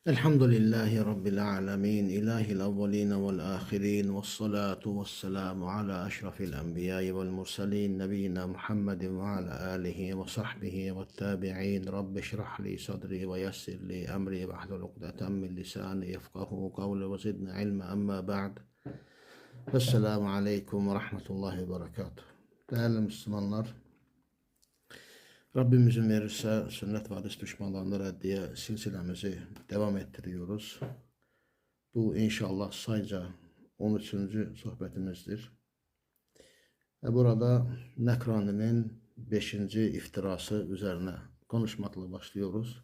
Elhamdülillahi Rabbil alemin, ilahil evveline vel ahirin, ve salatu ve selamu ala eşrafil enbiyayı vel mursalin, nebiyyina Muhammedin ve ala alihi ve sahbihi ve tabi'in. Rabbi şrahli sadri ve yessirli emri ve ahlul ukdeten min lisani yefkahu kavli ve zidni ilme emma ba'd. Esselamu aleyküm ve rahmetullahi ve berekatuhu. Değerli Müslümanlar, Rabbimizin verirse sünnet ve hadis düşmanlarına reddiye silsilemizi devam ettiriyoruz. Bu inşallah sayca 13. sohbetimizdir. Burada Nekrani'nin 5. iftirası üzerine konuşmakla başlıyoruz.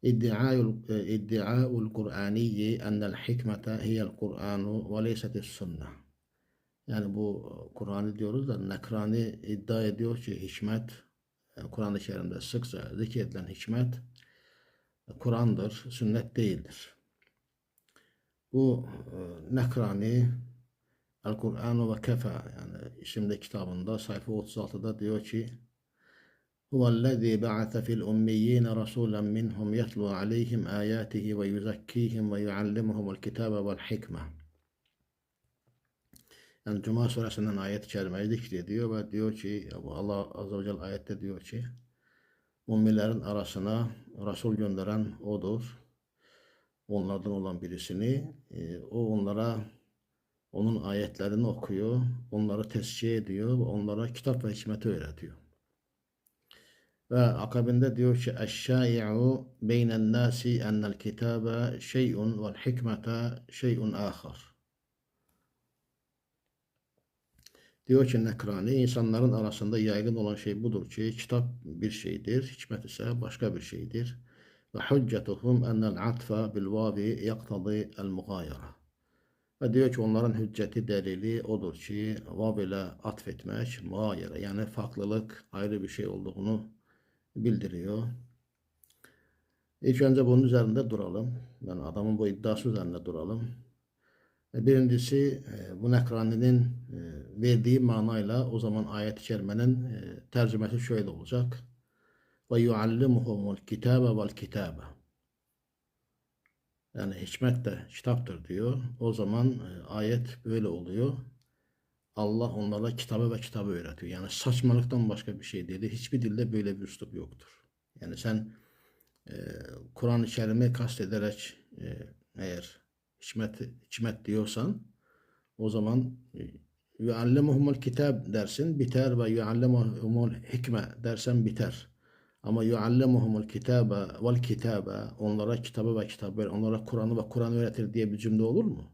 İddiaul Kur'aniyyi ennel hikmete hiyel Kur'anu ve leysetis sünne. Yani bu Kur'an'ı diyoruz da Nekrani iddia ediyor ki hikmet, Kur'an-ı Kerim'de sıkça zikredilen hikmet Kur'an'dır, sünnet değildir. Bu Nekrani El-Kur'anu ve Kefa, yani isimli kitabında sayfa 36'da diyor ki Huvellezî ba'ate fil ummiyyîne rasûlen minhum yetlû aleyhim âyâtihi ve yuzakkîhim ve yuallimuhumul kitâbe vel hikme. Yani Cuma suresinden ayet-i kerimeyi zikrediyor ve diyor ki Allah Azze ve Celle ayette diyor ki ummilerin arasına Resul gönderen odur. Onlardan olan birisini o onlara onun ayetlerini okuyor, onları tezkiye ediyor, onlara kitap ve hikmeti öğretiyor. Ve akabinde diyor ki eşşâi'u beynen nâsi ennel kitâbe şey'un vel hikmete şey'un âkhar. Diyor ki Nekrani, insanların arasında yaygın olan şey budur ki kitap bir şeydir, hikmet ise başka bir şeydir. Ve hüccetuhum ennel atfa bil vavi yaktadi el mugayara. Ve diyor ki onların hücceti delili odur ki vav ile atfetmek, mugayara yani farklılık ayrı bir şey olduğunu bildiriyor. İlk önce bunun üzerinde duralım. Yani adamın bu iddiası üzerinde duralım. Birincisi bu Nekrani'nin verdiği manayla o zaman ayet-i kerimenin tercümesi şöyle olacak. Ve yuallimuhumul kitabe vel kitabe. Yani hikmet de kitaptır diyor. O zaman ayet böyle oluyor. Allah onlara kitabı ve kitabı öğretiyor. Yani saçmalıktan başka bir şey değil. Hiçbir dilde böyle bir üslup yoktur. Yani sen Kur'an-ı Kerim'i kastederek eğer hikmet diyorsan o zaman yuallimuhumul kitab dersin biter ve yuallimuhumul hikme dersen biter. Ama yuallimuhumul kitabe vel kitabe onlara kitabı ve kitabı onlara Kur'an'ı ve Kur'an öğretir diye bir cümle olur mu?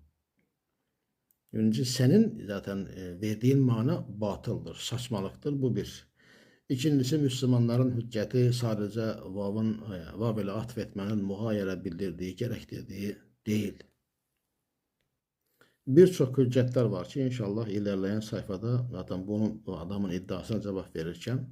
Önce senin zaten verdiğin mana batıldır, saçmalıktır. Bu bir. İkincisi Müslümanların hücceti sadece vav ile atfetmenin muhayyere bildirdiği, gerektirdiği değil. Birçok hüccetler var ki inşallah ilerleyen sayfada zaten bu adamın iddiasına cevap verirken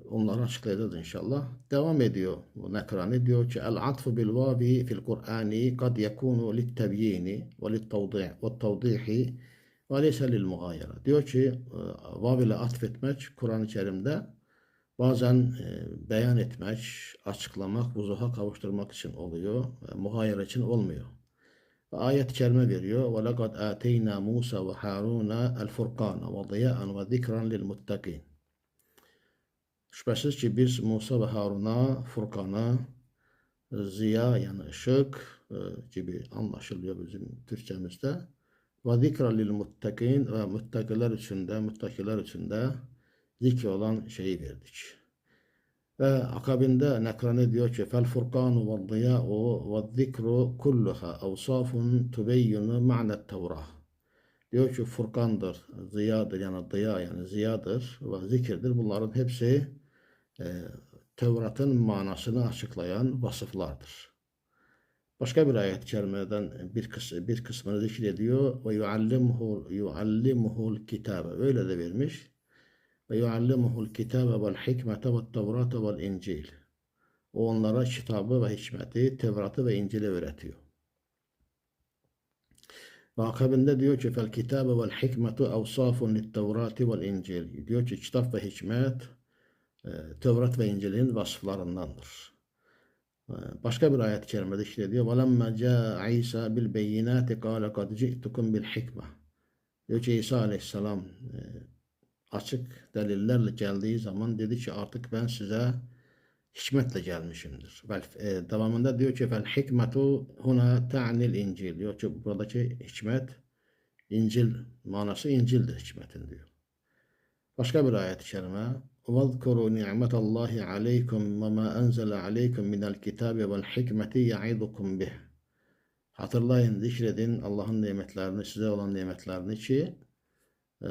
onları açıklayacağız inşallah. Devam ediyor bu Nekrani diyor ki el-atfu bil vavi fil Kur'ani kad yekunu lit-tebyini ve lit-tevdihi ve leyse lil-mughayara. Diyor ki vav ile atfetmek Kur'an-ı Kerim'de bazen beyan etmek, açıklamak, vuzuha kavuşturmak için oluyor. Mughayara için olmuyor. Ayet-i kerime veriyor. وَلَقَدْ آتَيْنَا مُوسَى وَحَارُونَ الْفُرْقَانَ وَضِيَاءً وَذِكْرًا لِلْمُتَّقِينَ. Şüphesiz ki biz Musa ve Harun'a Furkan'a ziya yani ışık gibi anlaşılıyor bizim Türkçemizde. Ve zikra lil muttakin ve muttakiler için de zikir olan şeyi verdik. Ve akabinde Nekrani diyor ki fel furkanu ve ziya'u ve zikru kulluha evsafun tubeyyinu ma'net tevrah. Diyor ki Furkan'dır, ziyadır yani diya yani ziyadır ve zikirdir. Bunların hepsi Tevrat'ın manasını açıklayan vasıflardır. Başka bir ayet-i kerimeden bir kısmını zikrediyor ve yuallimuhul kitabe. Öyle de vermiş. Ve yuallimuhul kitabe vel hikmete ve tevrate vel incil. O onlara kitabı ve hikmeti, Tevrat'ı ve İncil'i öğretiyor. Ve akabinde diyor ki fel kitabe vel hikmetu evsafun lit tevrati vel incil. Diyor ki kitap ve hikmet Tevrat ve İncil'in vasıflarındandır. Başka bir ayet-i kerimede işte diyor وَلَمَّا جَاءَ عِيسَى بِالْبَيِّنَاتِ قَالَ قَدْ جِئْتُكُمْ بِالْحِكْمَةِ. Diyor ki İsa Aleyhisselam açık delillerle geldiği zaman dedi ki artık ben size hikmetle gelmişimdir. Devamında diyor ki fel hikmetu huna ta'nil İncil. Diyor ki buradaki hikmet İncil manası İncil'dir hikmetin diyor. Başka bir ayet-i kerime وَاذْكُرُوا نِعْمَةَ اللّٰهِ عَلَيْكُمْ وَمَا أَنْزَلَ عَلَيْكُمْ مِنَ الْكِتَابِ وَالْحِكْمَةِ يَعِظُكُمْ بِهِ. Hatırlayın, zikredin Allah'ın nimetlerini, size olan nimetlerini ki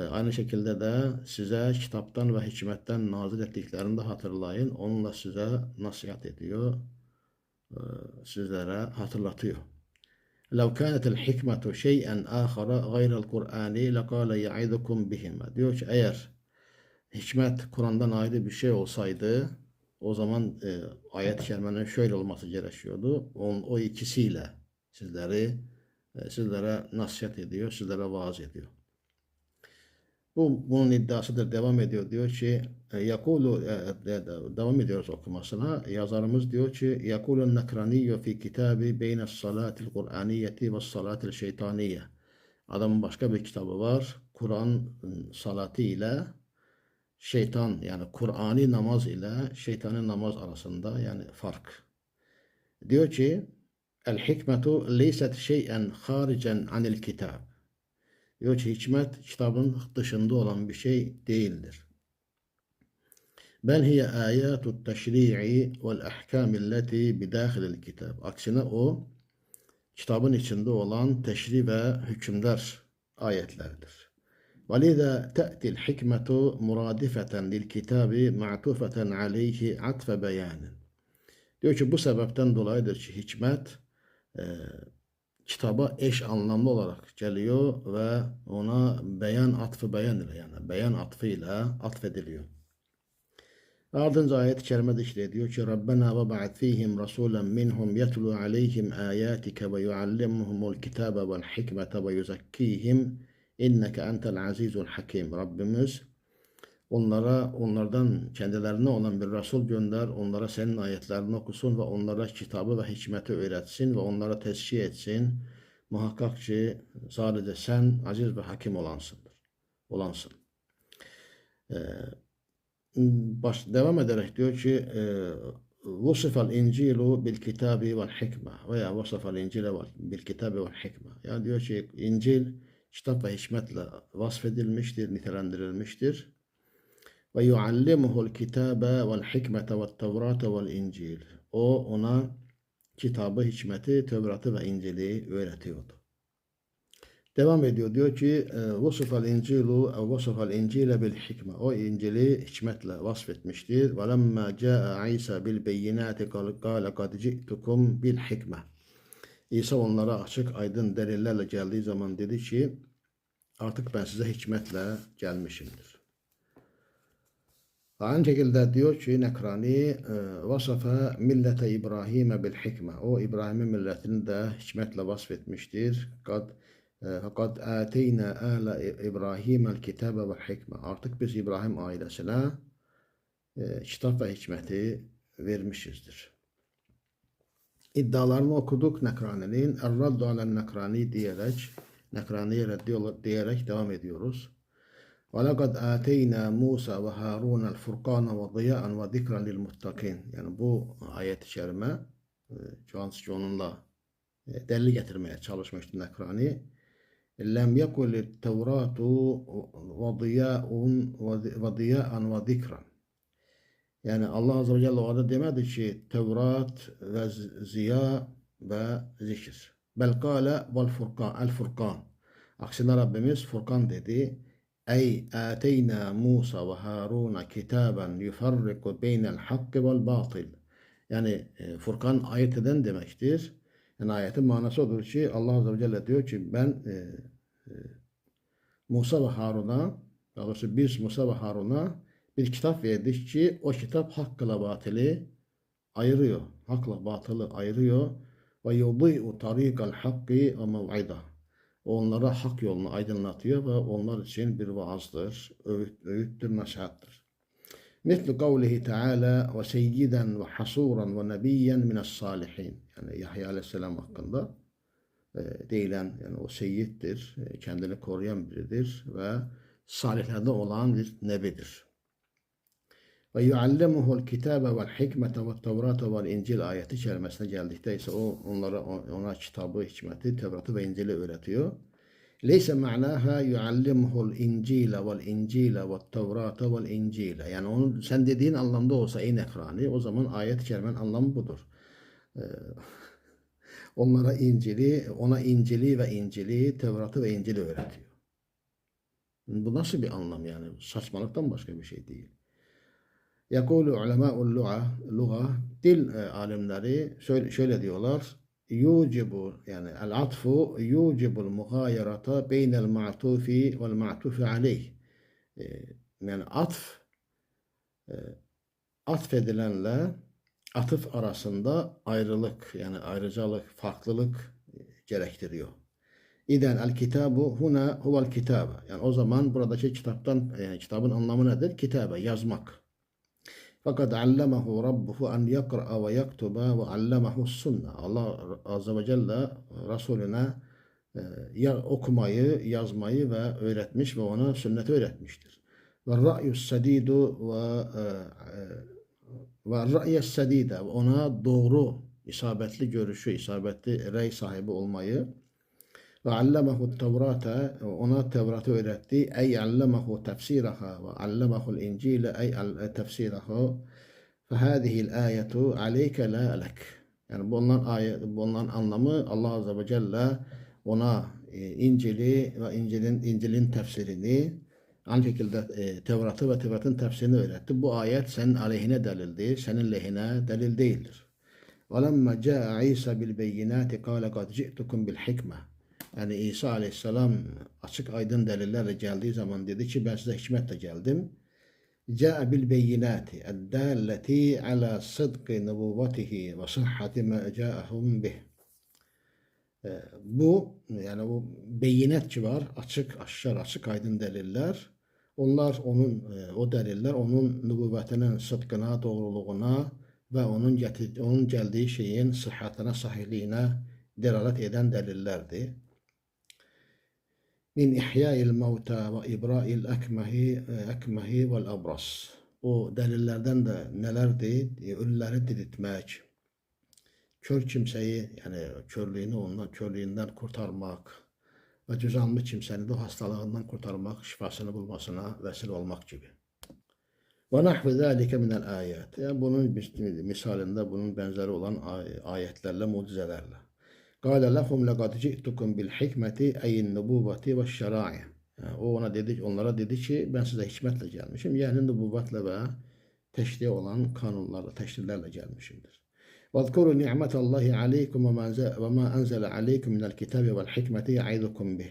aynı şekilde de size kitaptan ve hikmetten nazil ettiklerini de hatırlayın. Onunla size nasihat ediyor, sizlere hatırlatıyor. لَوْ كَانَتِ الْحِكْمَةُ شَيْئًا آخَرَ غَيْرَ الْقُرْآنِ لَقَالَ يَعِظُكُمْ بِهِمَا. Diyor ki eğer hikmet Kur'an'dan ayrı bir şey olsaydı o zaman ayet-i kerimenin şöyle olması gerekiyordu. O ikisiyle sizlere nasihat ediyor, sizlere vaaz ediyor. Bunun iddiasıdır. Devam ediyor. Diyor ki devam ediyoruz okumasına. Yazarımız diyor ki yakulun nakraniyyu fi kitabi beyne salatil kur'aniyeti ve salatil şeytaniye. Adamın başka bir kitabı var. Kur'an salatı ile şeytan yani Kur'ani namaz ile şeytani namaz arasında yani fark. Diyor ki el hikmetu leyset şey'en haricen anil kitab. Diyor ki hikmet kitabın dışında olan bir şey değildir. Bel hiye ayatut teşri'i vel ahkamilleti bidâhilil kitab. Aksine o kitabın içinde olan teşri ve hükümler ayetlerdir. وَلِذَا تَأْتِي الْحِكْمَةُ مُرَادِفَةً لِلْكِتَابِ مَعْتُوفَةً عَلَيْهِ عَطْفَ بَيَانٍ. Diyor ki bu sebepten dolayıdır ki hikmet kitaba eş anlamlı olarak geliyor ve ona atfı beyan ile yani beyan atfıyla atfediliyor. Ardınca ayet-i kerimede işte diyor ki Rabbena ve ba'd fihim rasulen minhum yetlu aleyhim ayatike ve yuallimuhumul kitabe vel hikmete ve yuzakkihim inneke entel azizul hakim. Rabbimiz onlardan kendilerine olan bir Resul gönder, onlara senin ayetlerini okusun ve onlara kitabı ve hikmeti öğretsin ve onlara tezkiye etsin. Muhakkak ki sadece sen aziz ve hakim olansın. Devam ederek diyor ki Vusifal İncilu bil kitabi vel hikme veya vasafal İncile bil kitabi vel hikme. Yani diyor ki İncil kitap ve hikmetle vasfedilmiştir, nitelendirilmiştir. Ve yuallimuhul kitabe vel hikmete vel tevrate vel incil. O ona kitabı, hikmeti, Tevrat'ı ve İncil'i öğretiyordu. Devam ediyor. Diyor ki vasıfal incilu vasıfal incile bil hikme. O İncil'i hikmetle vasfetmiştir. Ve lemma caa İsa bil beyinati kâle kad ci'tukum bil hikme. İsa onlara açık aydın delillerle geldiği zaman dedi ki artık ben size hikmetle gelmişimdir. Aynı şekilde diyor ki Nekrani vasafa millete İbrahim'e bil hikme. O İbrahim'in milletini de hikmetle vasfetmiştir. Fakat ateyna ala İbrahim'el kitabe ve hikme. Artık biz İbrahim ailesine kitap ve hikmeti vermişizdir. İddialarını okuduk Nekrani'nin. Er-raddu alen Nekrani Nekrani'ye diyerek devam ediyoruz. وَلَقَدْ آتَيْنَا مُوسَى وَهَارُونَ الْفُرْقَانَ وَضِيَاءً وَذِكْرًا لِلْمُتَّقِينَ. Yani bu ayet-i kerime onunla delil getirmeye çalışmıştı Nekrani. Lem yekul Tevratu وَضِيَاءً وَذِكْرًا. Yani Allah Azze ve Celle orada demedi ki Tevrat ve ziya ve zikir. Bel kâle vel furkan, el furkan. Aksine Rabbimiz Furkan dedi. Ey ateyna Musa ve Harun kitaben yufarriku beynel hakkı vel batıl. Yani Furkan ayırt eden demektir. Yani ayetin manası odur ki Allah Azze ve Celle diyor ki ben Musa ve Harun'a, daha doğrusu biz Musa ve Harun'a bir kitap verdik ki o kitap hakkla batılı ayırıyor. Hakla batılı ayırıyor. Ve yudi'u tarikal hakkı ve mev'ida. Onlara hak yolunu aydınlatıyor ve onlar için bir vaazdır, öğüttür, nasihattır. Mislu kavlihi Teala ve seyyiden ve hasuran ve nebiyyen mines salihin. Yani Yahya Aleyhisselam hakkında deyilen, yani o seyyiddir, kendini koruyan biridir ve salihlerden olan bir nebidir. Ve yuallimuhul kitabe vel hikmete ve tevrate vel incil ayeti kerimesine geldikte ise ona kitabı, hikmeti, Tevrat'ı ve İncil'i öğretiyor. Leyse ma'naha yuallimuhul incile vel incile ve tevrate vel incile. Yani onun sen dediğin anlamda olsa ey Nekrani, o zaman ayet-i kerimenin anlamı budur. Ona İncil'i ve İncil'i, Tevrat'ı ve İncil'i öğretiyor. Bu nasıl bir anlam yani? Saçmalıktan başka bir şey değil. Yakulu ulemâ'ul luğa, dil alimleri şöyle diyorlar. Yucibu, yani el atfu yucibul mughayarata beynel ma'tufi vel ma'tufi aleyh. E, Yani e, atfedilenle atıf arasında ayrılık, yani ayrıcalık, farklılık gerektiriyor. İden el kitabu huna huvel kitabe. Yani o zaman buradaki kitabın anlamı nedir? Kitabe, yazmak. Fakat allemehu rabbuhu en yakra'a ve yaktuba ve allemehu sünne. Allah Azze ve Celle Resulüne okumayı, yazmayı ve öğretmiş ve ona sünneti öğretmiştir. Ve ra'yus sedidu ve ra'yes sedide, ona doğru, isabetli görüşü, isabetli rey sahibi olmayı ve allemehu tevrate, ona Tevrat'ı öğretti. Ey allemehu tefsiraha ve allemehu'l incile ey tefsiraha. Fehâzihil âyetu aleyke la alek. Yani bunların anlamı Allah Azze ve Celle ona İncil'i ve İncil'in tefsirini, aynı şekilde Tevrat'ı ve Tevrat'ın tefsirini öğretti. Bu ayet senin aleyhine delildir, senin lehine delil değildir. وَلَمَّا جَاءَ عِيسَى بِالْبَيِّنَاتِ قَالَ قَدْ جِئْتُكُمْ بِالْحِكْمَةِ. Yani İsa Aleyhisselam açık aydın delillerle geldiği zaman dedi ki ben size hikmetle geldim. جاء بالبينات الدالة على صدق نبوته وصحة ما جاءهم به. Bu yani bu beyinat var, açık aydın deliller. O deliller onun nübüvvetinin sıdkına, doğruluğuna ve onun geldiği şeyin sıhhatine, sahihliğine delalet eden delillerdi. Min ihya'il mevta ve ibra'il ekmehi vel abras. O delillerden de nelerdi? Ölüleri diriltmek, kör kimseyi, yani körlüğünden kurtarmak ve cüzamlı kimsenin de hastalığından kurtarmak, şifasını bulmasına vesile olmak gibi. Ve nahve zâlike minel âyât. Yani bunun misalinde bunun benzeri olan ayetlerle, mucizelerle. Kâle lehum lekad ci'tukum bil hikmeti eyin nubuvveti ve şerâ'i. Onlara dedi ki ben size hikmetle gelmişim. Yani nübüvvetle ve teşri olan kanunlarla, teşrilerle gelmişimdir. وَاذْكُرُوا نِعْمَةَ اللّٰهِ عَلَيْكُمْ وَمَا أَنْزَلَ عَلَيْكُمْ مِنَ الْكِتَابِ وَالْحِكْمَةِ يَعِظُكُمْ بِهِ.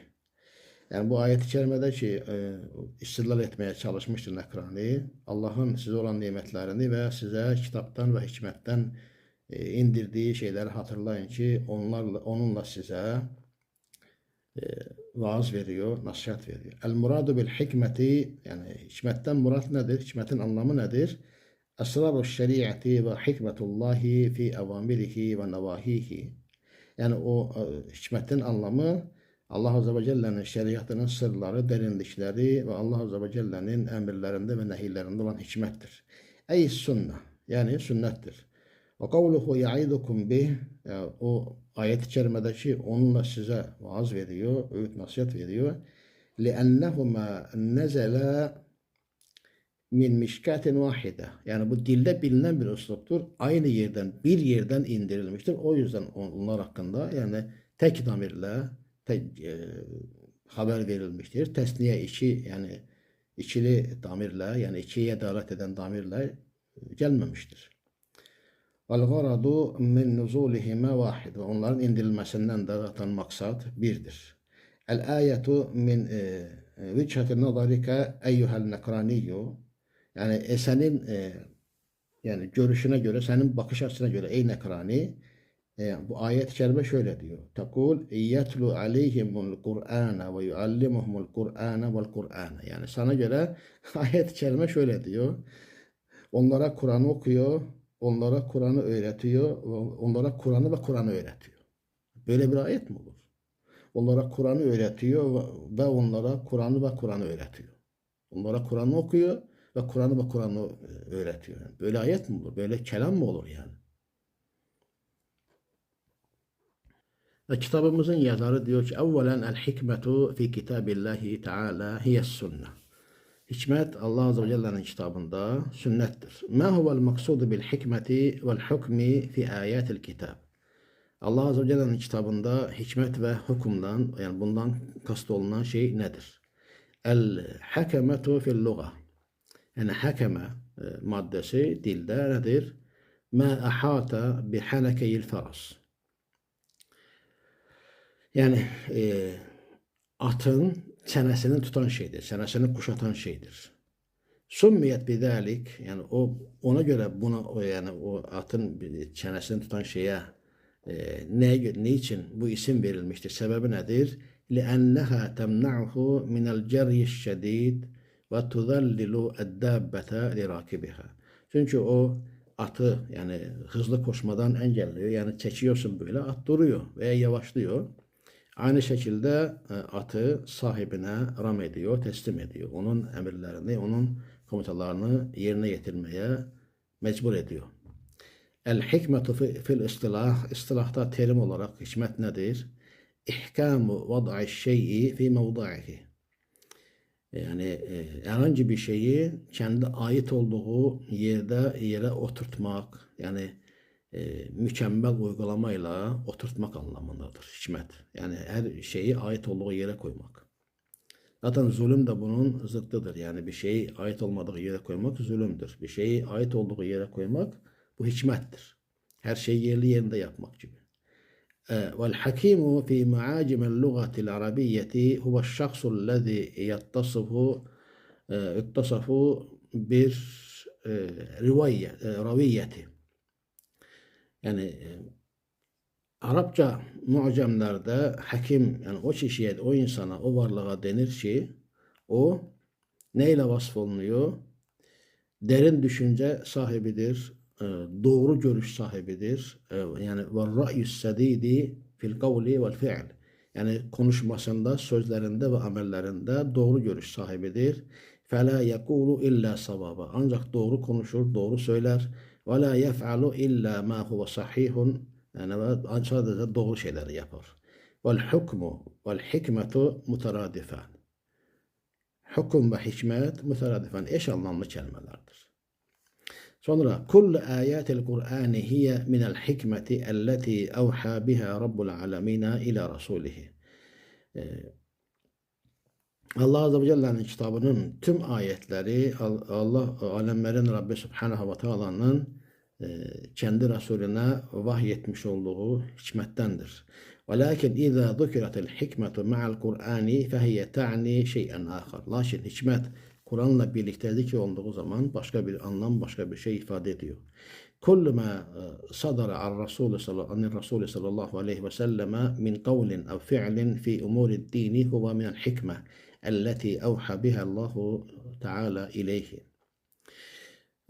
Yani bu ayet-i kerimede ki istidlal etmeye çalışmıştır Nekrani. Allah'ın size olan nimetlerini ve size kitaptan ve hikmetten indirdiği şeyleri hatırlayın ki onunla size vaaz veriyor, nasihat veriyor. El muradu bil hikmeti, yani hikmetten murat nedir? Hikmetin anlamı nedir? Esrar-ı şeriati ve hikmetullahi fi evamirihi ve nevahihi. Yani o hikmetin anlamı Allah Azze ve Celle'nin şeriatının sırları, derinlikleri ve Allah Azze ve Celle'nin emirlerinde ve nehirlerinde olan hikmettir. Ey sünnet, yani sünnettir. Ve kavluhu ya'idukum bih, o ayet-i kerimedeki onunla size vaaz veriyor, öğüt nasihat veriyor. لِأَنَّهُمَا نَزَلَا min mişkatin vahide. Yani bu dilde bilinen bir üsluptur. Aynı bir yerden indirilmiştir. O yüzden onlar hakkında yani tek damirle haber verilmiştir. Tesniye içi, yani içili damirle, yani ikiye davet eden damirle gelmemiştir. Vel garadu min nuzulihime vahid. Onların indirilmesinden de zaten maksat birdir. El ayetu min vüchati nazarika eyyuhel nekraniyyu. Yani senin yani görüşüne göre, senin bakış açısına göre ey Nekrani, bu ayet-i kerime şöyle diyor. Tekul yetlu aleyhimul Kur'ana ve yuallimuhumul Kur'ana vel Kur'ana. Yani sana göre ayet-i kerime şöyle diyor. Onlara Kur'an'ı okuyor, onlara Kur'an'ı öğretiyor, onlara Kur'an'ı ve Kur'an'ı öğretiyor. Böyle bir ayet mi olur? Onlara Kur'an'ı öğretiyor ve onlara Kur'an'ı ve Kur'an'ı öğretiyor. Onlara Kur'an'ı okuyor ve Kur'an'ı ve Kur'an'ı öğretiyor. Yani böyle ayet mi olur? Böyle kelam mı olur yani? Ve kitabımızın yazarı diyor ki evvelen el hikmetu fi kitabillahi teala hiyes sünne. Hikmet Allah Azze ve Celle'nin kitabında sünnettir. Ma huvel maksudu bil hikmeti vel hukmi fi ayatil kitab. Allah Azze ve Celle'nin kitabında hikmet ve hükümden yani bundan kastolunan şey nedir? El hakemetu fil luga. Yani hakeme maddesi dilde nedir? Ma ahata bi halakeyil faras. Yani atın çenesini tutan şeydir. Çenesini kuşatan şeydir. Summiyet bidalik yani ona göre buna yani o atın çenesini tutan şeye niçin bu isim verilmiştir? Sebebi nedir? لأنها تمنعه من الجري الشديد وتذلل الدابة لراكبها. Çünkü o atı yani hızlı koşmadan engelliyor. Yani çekiyorsun böyle at duruyor veya yavaşlıyor. Aynı şekilde atı sahibine ram ediyor, teslim ediyor. Onun emirlerini, onun komutalarını yerine getirmeye mecbur ediyor. El hikmetu fil istilah, istilahta terim olarak hikmet nedir? İhkamu vad'i şey'i fi mevdi'ihi. Yani herhangi bir şeyi kendi ait olduğu yere oturtmak, yani mükemmel uygulamayla oturtmak anlamındadır hikmet. Yani her şeyi ait olduğu yere koymak. Zaten zulüm de bunun zıttıdır. Yani bir şeyi ait olmadığı yere koymak zulümdür. Bir şeyi ait olduğu yere koymak bu hikmettir. Her şeyi yerli yerinde yapmak gibi. والحكيم في معاجم اللغة العربية هو الشخص الذي يتصف بالروية yani Arapça muacemlerde hakim yani o kişiye, o insana, o varlığa denir ki o neyle vasfolunuyor? Derin düşünce sahibidir, doğru görüş sahibidir. Yani ve ra'yus sadidi fil kavli vel fi'l. Yani konuşmasında, sözlerinde ve amellerinde doğru görüş sahibidir. Fela yekulu illa savaba. Ancak doğru konuşur, doğru söyler. Ve la yef'alu illa ma huve sahihun. Yani sadece doğru şeyleri yapar. Vel hukmu vel hikmetu mutaradifan. Hüküm ve hikmet müteradifan eş anlamlı kelimelerdir. Sonra kullu ayatil Kur'an hiye minel hikmeti elleti evha biha Rabbul alemina ila rasulihi. Allah Azze ve Celle'nin kitabının tüm ayetleri Allah alemlerin Rabbi Subhanahu ve Taala'nın kendi Resulüne vahyetmiş olduğu hikmettendir. Velakin izâ zükiratil hikmetu ma'al Kur'ani fehiye ta'ni şey'en âkhar. Lakin hikmet Kur'an'la birlikte zikir zaman başka bir anlam, başka bir şey ifade ediyor. Kullu ma sadara an Resulü sallallahu aleyhi ve selleme min kavlin ev fi'lin fi umuri dini huve minel hikme elleti evha biha Allahu Teala ileyhi.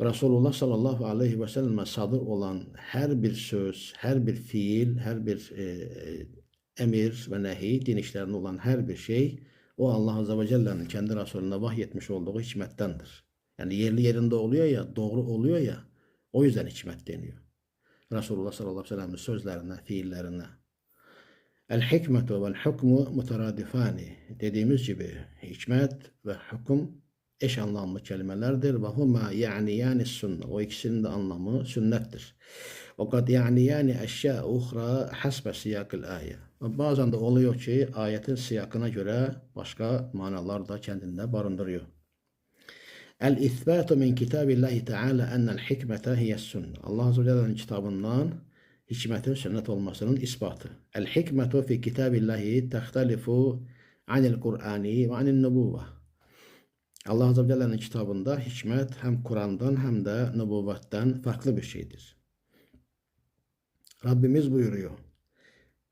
Resulullah sallallahu aleyhi ve selleme sadır olan her bir söz, her bir fiil, her bir emir ve nehi, din işlerinde olan her bir şey, o Allah Azze ve Celle'nin kendi Resulüne vahyetmiş olduğu hikmettendir. Yani yerli yerinde oluyor ya, doğru oluyor ya, o yüzden hikmet deniyor. Resulullah sallallahu aleyhi ve sellem'in sözlerine, fiillerine. El hikmetu vel hukmu muteradifani. Dediğimiz gibi hikmet ve hüküm eş anlamlı kelimelerdir. Ve huma yani sünnet. O ikisinin de anlamı sünnettir. O kad yani eşya uhra hasbe siyakil ayet. Bazen de oluyor ki ayetin siyakına göre başka manalar da kendinde barındırıyor. El isbatu min kitabillahi teala ennel hikmete hiyes sünnet. Allah Azze ve Celle'nin kitabından hikmetin sünnet olmasının ispatı. El hikmetu fi kitabillahi tehtelifu anil Kur'ani ve anil nubuvve. Allah Azze ve Celle'nin kitabında hikmet hem Kur'an'dan hem de nübüvvetten farklı bir şeydir. Rabbimiz buyuruyor.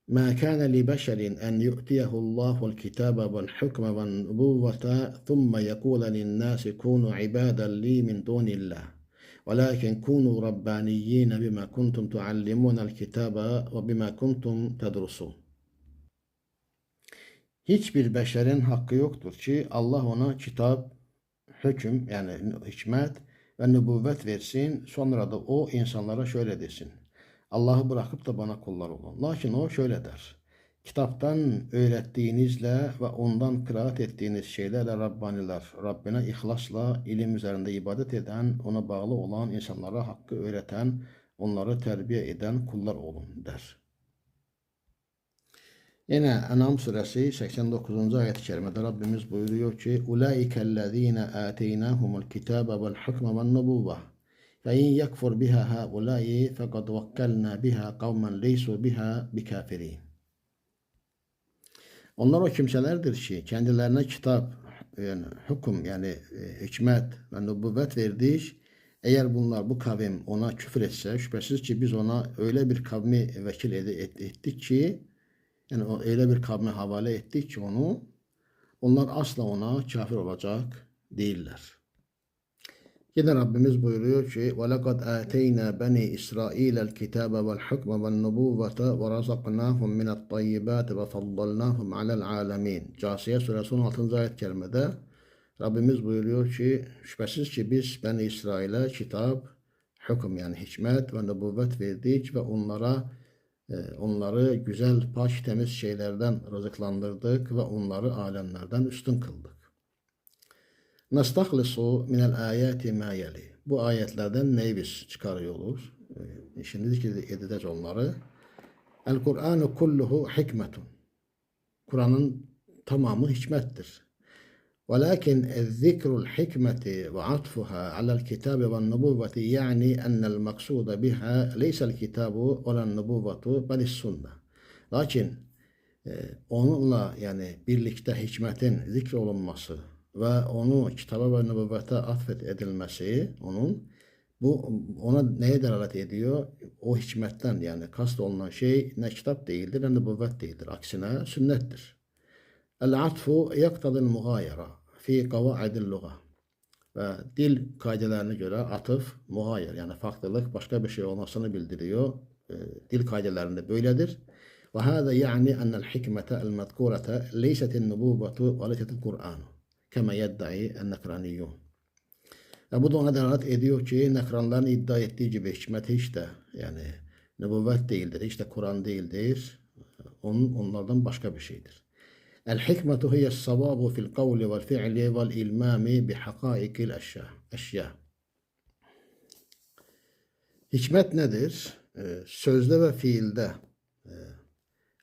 Ma kana li beşerin en yu'tiyehullahul kitaba vel hukme ven nubuvvete thumma yekule linnâsi kûnu ibâden li min dûnillah. وَلَكِنْ كُونُوا رَبَّانِيِّينَ بِمَا كُنْتُمْ تُعَلِّمُونَ الْكِتَابَ وَبِمَا كُنْتُمْ تَدْرُسُونَ. Hiçbir beşerin hakkı yoktur ki Allah ona kitap, hüküm yani hikmet ve nübüvvet versin. Sonra da o insanlara şöyle desin. Allah'ı bırakıp da bana kullar olun. Lakin o şöyle der. Kitaptan öğrettiğinizle ve ondan kıraat ettiğiniz şeylerle Rabbaniler, Rabbine ihlasla ilim üzerinde ibadet eden, ona bağlı olan insanlara hakkı öğreten, onları terbiye eden kullar olun der. Yine En'am suresi 89. ayet-i kerimede Rabbimiz buyuruyor ki "Ulaikellezine ateynahumul kitabe vel hukme ven nubuvve fe in yekfur biha haulâi fekad vakkelnâ biha kavmen leysu biha bikafirin." Onlar o kimselerdir ki kendilerine kitap, yani hüküm yani hikmet ve nübüvvet verdik. Eğer bunlar bu kavim ona küfür etse şüphesiz ki biz ona öyle bir kavmi vekil ettik ki yani öyle bir kavme havale ettik ki onlar asla ona kafir olacak değiller. Yine Rabbimiz buyuruyor ki وَلَقَدْ آتَيْنَا بَنِي إِسْرَائِيلَ الْكِتَابَ وَالْحُكْمَ وَالنُّبُوَّةَ وَرَزَقْنَاهُمْ مِنَ الطَّيِّبَاتِ وَفَضَّلْنَاهُمْ عَلَى الْعَالَمِينَ. Câsiye suresi 16. ayet kerimede Rabbimiz buyuruyor ki şüphesiz ki biz Beni İsrail'e kitap, hüküm yani hikmet ve nübüvvet verdik ve onları güzel, pak, temiz şeylerden rızıklandırdık ve onları alemlerden üstün kıldık. Nestahlisu minel ayati ma yeli. Bu ayetlerden neyi biz çıkarıyoruz? Şimdi edeceğiz onları. El Kur'anu kulluhu hikmetun. Kur'an'ın tamamı hikmettir. ولكن الذكر الحكمة وعطفها على الكتاب والنبوة يعني أن المقصود بها ليس الكتاب ولا النبوة بل السنة. Lakin onunla yani birlikte hikmetin zikrolunması ve onu kitaba ve nübüvvete atfet edilmesi ona neye delalet ediyor? O hikmetten yani kast olunan şey ne kitap değildir ne nübüvvet değildir. Aksine sünnettir. El-atfu yaktadil mugayara fi kavaidil luga. Ve dil kaidelerine göre atıf, muhayyer yani farklılık başka bir şey olmasını bildiriyor. Dil kaidelerinde böyledir. Ve hâzâ yani ennel hikmete el medkûrete leysetin nubûbetu ve leysetil Kur'anu. Kema yeddai en-nekraniyyûn. Bu da ona delalet ediyor ki nekranların iddia ettiği gibi hikmet hiç de yani nübüvvet değildir, hiç de Kur'an değildir. Onlardan başka bir şeydir. الحكمة هي الصواب في القول والفعل والإلمام بحقائق الأشياء. Hikmet nedir? Sözde ve fiilde.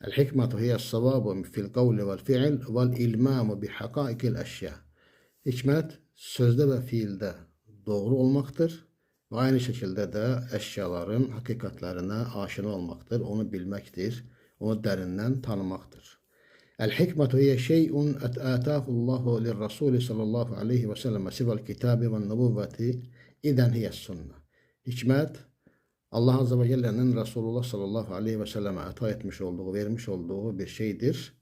El-hikmetu hiye s-savabu fil kavli vel fi'l vel ilmamu bi hakaikil eşya. Hikmet sözde ve fiilde doğru olmaktır ve aynı şekilde de eşyaların hakikatlerine aşina olmaktır, onu bilmektir, onu derinden tanımaktır. El-hikmetu hiye şey'un atâhullahu lirrasûli sallallahu aleyhi ve sellem sivel kitâbi ve nubuvveti iden hiye sünne. Hikmet, Allah Azze ve Celle'nin Resulullah sallallahu aleyhi ve selleme ata etmiş olduğu, vermiş olduğu bir şeydir.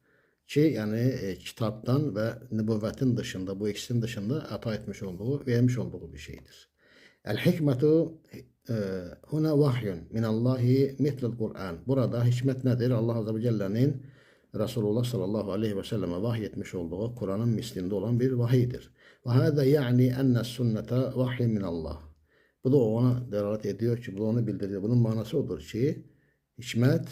Ki yani kitaptan ve nübüvvetin dışında, bu ikisinin dışında ata etmiş olduğu, vermiş olduğu bir şeydir. El-hikmetu huna vahyun minallahi mitlul Kur'an. Burada hikmet nedir? Allah Azze ve Celle'nin Resulullah sallallahu aleyhi ve selleme vahyetmiş olduğu Kur'an'ın mislinde olan bir vahiydir. Ve hâzâ yani enne sünnete vahyin minallah. Bu da ona delalet ediyor ki, bu da onu bildiriyor. Bunun manası odur ki, hikmet,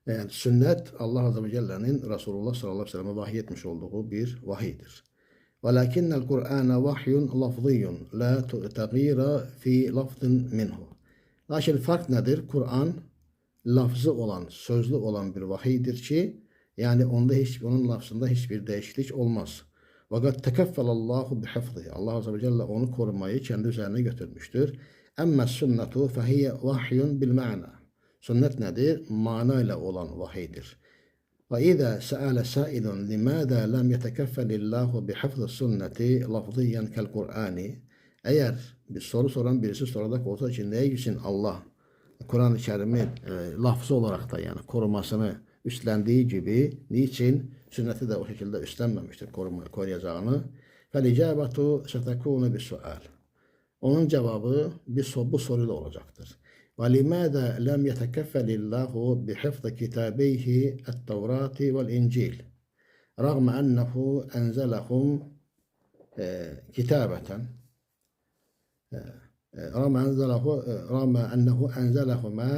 yani sünnet Allah Azze ve Celle'nin Resulullah sallallahu aleyhi ve selleme vahyetmiş olduğu bir vahiydir. وَلَكِنَّ الْقُرْآنَ وَحْيٌ لَفْظِيٌّ لَا تَغِيرَ فِي لَفْظٍ مِنْهُ. Lakin fark nedir? Kur'an, lafzı olan, sözlü olan bir vahiydir ki, yani onun lafzında hiçbir değişiklik olmaz. Fakat tekeffelallahu bihafzihi. Allah Azze ve Celle onu korumayı kendi üzerine götürmüştür. Emme sünnetu fehiye vahyun bil ma'na. Sünnet nedir? Manayla olan vahiydir. Ve izâ se'ale sâilun limâdâ lem yetekeffelillahu bihafzı sünneti lafziyen kel Kur'ani. Eğer bir soru soran birisi soracak olsa ki ne için Allah Kur'an-ı Kerim'in lafzı olarak da yani korumasını üstlendiği gibi niçin sünneti de o şekilde üstlenmemiştir koruyacağını? Felicabatu setekunu bis sual. Onun cevabı bu soruyla olacaktır. Ve limâzâ lem yetekeffelillâhu bihifz kitâbeyhi et-Tevrâti vel-İncil. Rağme ennehu enzelehum kitabeten. رغم أنه أنزلهما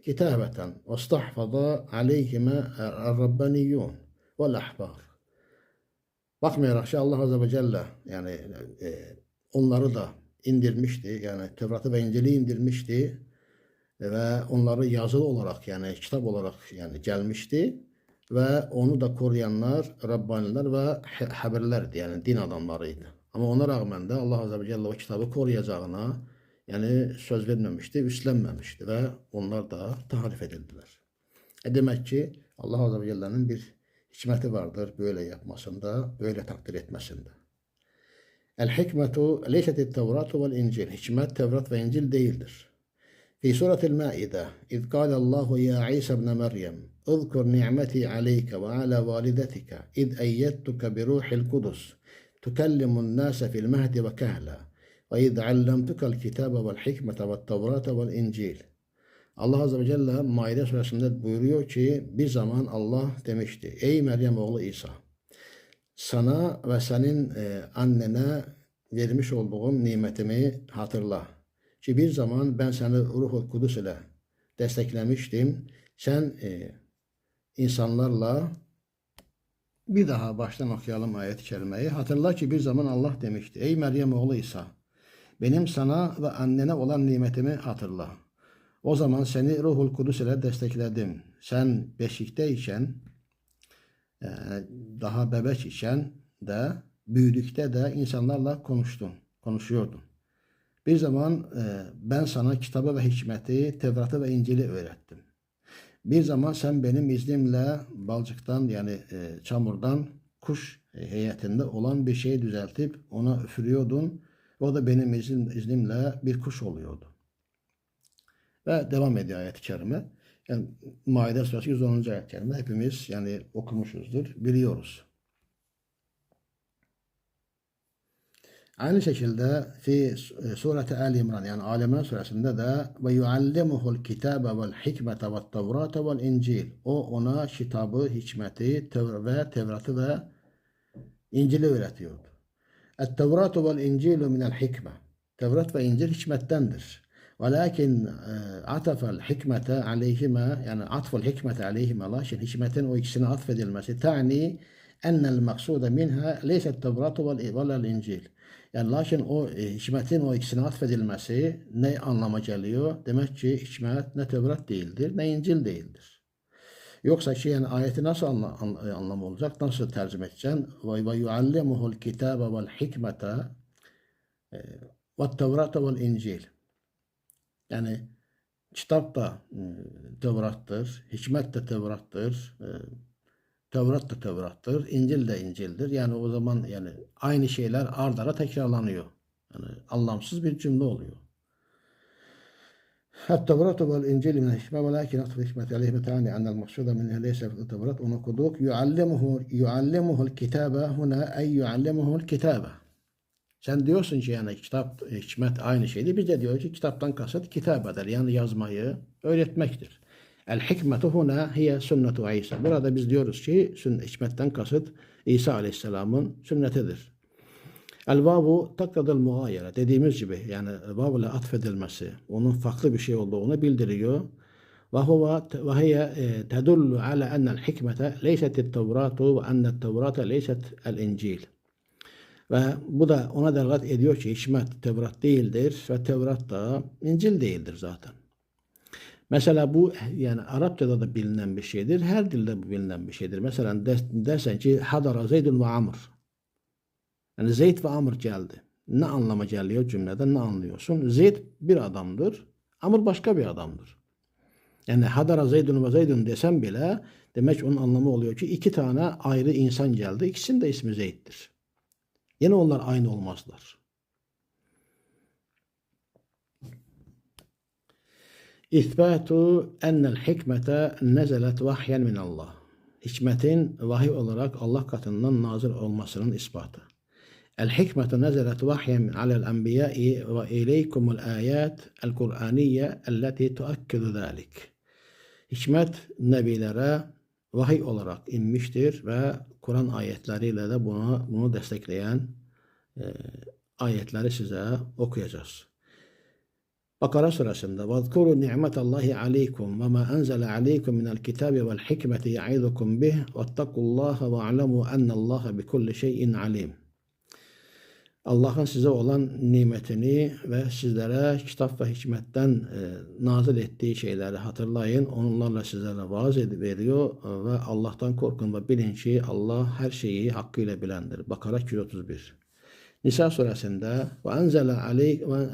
كتابة واستحفظ عليهما الربانيون والأحبار. Bakmayarak ki Allah Azze ve Celle yani onları da indirmişti. Yani Tevrat'ı ve İncil'i indirmişti ve onları yazılı olarak yani kitap olarak yani gelmişti ve onu da koruyanlar Rabbaniler ve haberlerdi yani din adamlarıydı. Ama ona rağmen de Allah Azze ve Celle o kitabı koruyacağına yani söz vermemişti, üstlenmemişti ve onlar da tahrif edildiler. Demek ki Allah Azze ve Celle'nin bir hikmeti vardır böyle yapmasında, böyle takdir etmesinde. El-hikmetu leysetit tevratu vel incil. Hikmet Tevrat ve İncil değildir. Fi suratul Maide, iz kâlallahu ya İsa ibn Meryem, اذكر نعمتي عليك وعلى والدتك إذ أيدتك بروح القدس تكلم الناس في المهد وكهلا وإذ علمتك الكتاب والحكمة والتوراة والإنجيل. Allah Azze ve Celle Maide suresinde buyuruyor ki bir zaman Allah demişti. Ey Meryem oğlu İsa, sana ve senin annene vermiş olduğum nimetimi hatırla. Ki bir zaman ben seni Ruhul Kudüs ile desteklemiştim. Sen insanlarla bir daha baştan okuyalım ayet-i kerimeyi. Hatırla ki bir zaman Allah demişti. Ey Meryem oğlu İsa, benim sana ve annene olan nimetimi hatırla. O zaman seni Ruhul Kudüs ile destekledim. Sen beşikteyken, daha bebek iken de, büyüdükte de insanlarla konuşuyordun. Bir zaman ben sana kitabı ve hikmeti, Tevrat'ı ve İncil'i öğrettim. Bir zaman sen benim iznimle balcıktan yani çamurdan kuş heyetinde olan bir şey düzeltip ona üfürüyordun. O da benim iznimle bir kuş oluyordu. Ve devam ediyor ayet-i kerime. Yani Maide suresi 110. ayet-i kerime hepimiz yani okumuşuzdur, biliyoruz. Aynı şekilde sureti Ali İmran yani Ali İmran suresinde de ve yuallimuhul kitabe vel hikmete vet tevrate vel incil. O ona kitabı, hikmeti ve Tevrat'ı ve İncil'i öğretiyordu. Et-Tevratu vel incilu minel hikme. Tevrat ve İncil hikmettendir. Velakin atafel hikmete aleyhime yani atful hikmete aleyhime lakin hikmetin o ikisine atfedilmesi ta'ni ennel maksuda minha leyset Tevratu vel incil. Yani lakin o hikmetin o ikisine atfedilmesi ne anlama geliyor? Demek ki hikmet ne Tevrat değildir, ne İncil değildir. Yoksa ki yani ayeti nasıl anlamı olacak? Nasıl tercüme edeceksin? Ve yuallimuhul kitabe vel hikmete ve tevrate vel incil. Yani kitap da Tevrat'tır, hikmet de Tevrat'tır, Tevrat da Tevrat'tır, İncil de İncil'dir. Yani o zaman yani aynı şeyler ard ara tekrarlanıyor. Yani anlamsız bir cümle oluyor. El-Tevratu vel İncil min hikme ve lakin atfı hikmeti aleyhime ta'ani annel maksuda min leyse fil Tevrat. Onu okuduk. Yuallimuhul kitabe huna ey yuallimuhul kitabe. Sen diyorsun ki yani kitap, hikmet aynı şeydi. Biz de diyoruz ki kitaptan kasıt kitabedir. Yani yazmayı öğretmektir. El hikmetu huna hiye sünnetu İsa. Burada biz diyoruz ki hikmetten kasıt İsa Aleyhisselam'ın sünnetidir. El vavu taktadıl muayere dediğimiz gibi yani vav ile atfedilmesi onun farklı bir şey olduğunu bildiriyor. Ve hiye tedullu ala ennel hikmete leysetit tevratu ve ennet tevrata leyset el incil. Ve bu da ona delalet ediyor ki hikmet Tevrat değildir ve Tevrat da İncil değildir zaten. Mesela bu yani Arapçada da bilinen bir şeydir. Her dilde bu bilinen bir şeydir. Mesela dersen ki hadara Zeydun ve Amr. Yani Zeyd ve Amr geldi. Ne anlama geliyor cümleden ne anlıyorsun? Zeyd bir adamdır. Amr başka bir adamdır. Yani hadara Zeydun ve Zeydun desem bile demek onun anlamı oluyor ki iki tane ayrı insan geldi. İkisinin de ismi Zeyd'dir. Yine onlar aynı olmazlar. İthbatu ennel hikmete nezelet vahyen minallah. Hikmetin vahiy olarak Allah katından nazil olmasının ispatı. الحكمة نزلت وحيا على الأنبياء وإليكم الآيات القرآنية التي تؤكد ذلك. Hikmet nebilere vahiy olarak inmiştir ve Kur'an ayetleriyle de bunu destekleyen ayetleri size okuyacağız. Bakara suresinde وَاذْكُرُوا نِعْمَةَ اللّٰهِ عَلَيْكُمْ وَمَا أَنْزَلَ عَلَيْكُمْ مِنَ الْكِتَابِ وَالْحِكْمَةِ يَعِظُكُمْ بِهِ وَاتَّقُوا اللّٰهَ وَاعْلَمُوا أَنَّ اللّٰهَ بِكُلِّ شَيْءٍ عَلِيمٌ. Allah'ın size olan nimetini ve sizlere kitap ve hikmetten nazil ettiği şeyleri hatırlayın. Onlarla sizlere vaaz veriyor ve Allah'tan korkun ve bilin ki Allah her şeyi hakkıyla bilendir. Bakara 231. Nisa suresinde ve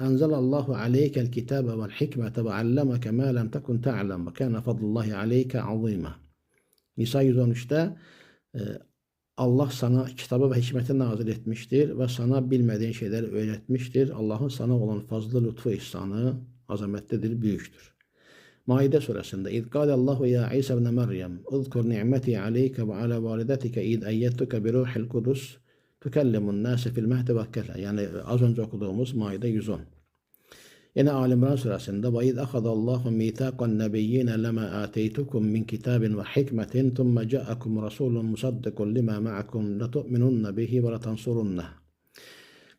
enzelallahu aleykel kitabe vel hikmete ve allemeke ma lem tekun ta'lem ve kana fadlullahi aleyke azima. Nisa 113'te Allah sana kitabı ve hikmeti nazil etmiştir ve sana bilmediğin şeyleri öğretmiştir. Allah'ın sana olan fazla lütfu ihsanı azametlidir, büyüktür. Maide suresinde İz kâlallahu ya İsa ibn Meryem uzkur ni'meti aleyke ve ala validetike iz eyyettuke bi ruhil kudus tükellemun nâse fil mehdi ve kehla. Yani az önce okuduğumuz Maide 110. Yine Ali İmran suresinde ve iz ahadallahu mîthâkan nebiyyîne lemâ âteytukum min kitâbin ve hikmetin thumme câekum rasûlun musaddikun limâ ma'akum letu'minunne bihi ve letansurunneh.